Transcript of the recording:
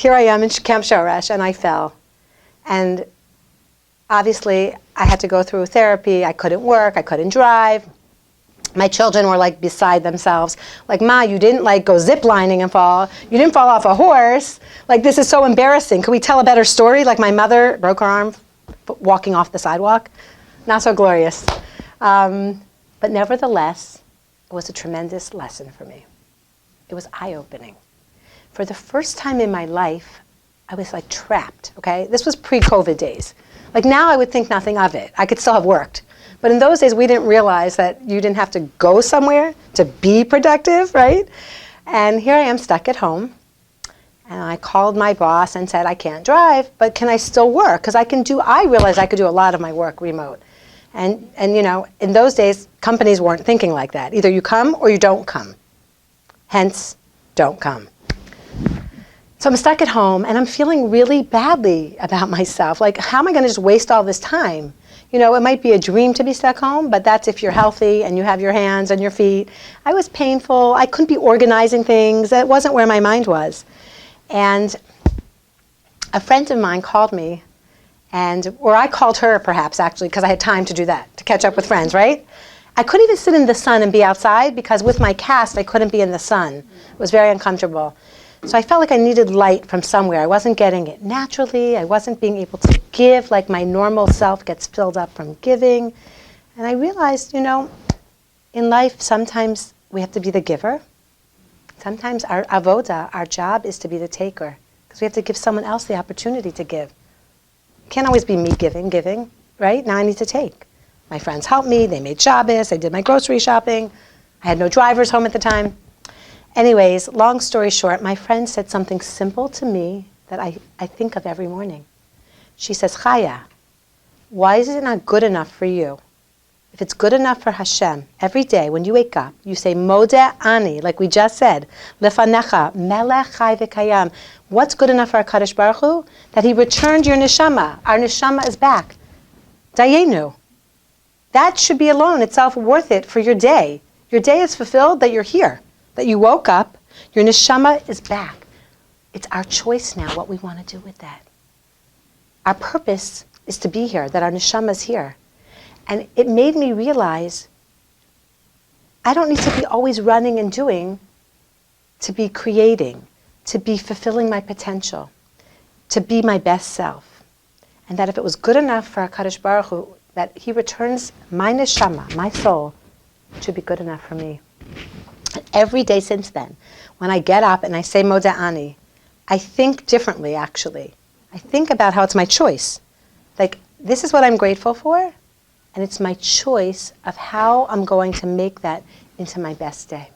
here I am in Camp Shoresh, and I fell. And obviously, I had to go through therapy. I couldn't work. I couldn't drive. My children were like beside themselves. Like, Ma, you didn't like go zip lining and fall. You didn't fall off a horse. Like, this is so embarrassing. Can we tell a better story? Like, my mother broke her arm walking off the sidewalk. Not so glorious. But nevertheless, it was a tremendous lesson for me. It was eye-opening. For the first time in my life, I was like trapped, okay? This was pre-COVID days. Like now I would think nothing of it. I could still have worked. But in those days, we didn't realize that you didn't have to go somewhere to be productive, right? And here I am stuck at home. And I called my boss and said, I can't drive, but can I still work? Because I realized I could do a lot of my work remote. And you know, in those days, companies weren't thinking like that. Either you come or you don't come. Hence, don't come. So I'm stuck at home and I'm feeling really badly about myself. Like, how am I going to just waste all this time? You know, it might be a dream to be stuck home, but that's if you're healthy and you have your hands and your feet. I was painful. I couldn't be organizing things. That wasn't where my mind was. And a friend of mine called me, or I called her perhaps actually, because I had time to do that, to catch up with friends, right? I couldn't even sit in the sun and be outside because with my cast, I couldn't be in the sun. It was very uncomfortable. So I felt like I needed light from somewhere. I wasn't getting it naturally. I wasn't being able to give like my normal self gets filled up from giving. And I realized, you know, in life, sometimes we have to be the giver. Sometimes our avoda, our job, is to be the taker. Because we have to give someone else the opportunity to give. It can't always be me giving, right? Now I need to take. My friends helped me. They made Shabbos. I did my grocery shopping. I had no drivers home at the time. Anyways, long story short, my friend said something simple to me that I think of every morning. She says, Chaya, why is it not good enough for you? If it's good enough for Hashem, every day when you wake up, you say, Modeh ani, like we just said, Lefanecha, Melech Chai V'Kayam. What's good enough for HaKadosh Baruch Hu? That He returned your neshama. Our neshama is back. Dayenu. That should be alone itself worth it for your day. Your day is fulfilled that you're here. That you woke up, your neshama is back. It's our choice now what we want to do with that. Our purpose is to be here, that our neshama is here. And it made me realize I don't need to be always running and doing to be creating, to be fulfilling my potential, to be my best self. And that if it was good enough for HaKadosh Baruch Hu, that He returns my neshama, my soul, it should be good enough for me. Every day since then, when I get up and I say Modeh ani, I think differently, actually. I think about how it's my choice. Like, this is what I'm grateful for, and it's my choice of how I'm going to make that into my best day.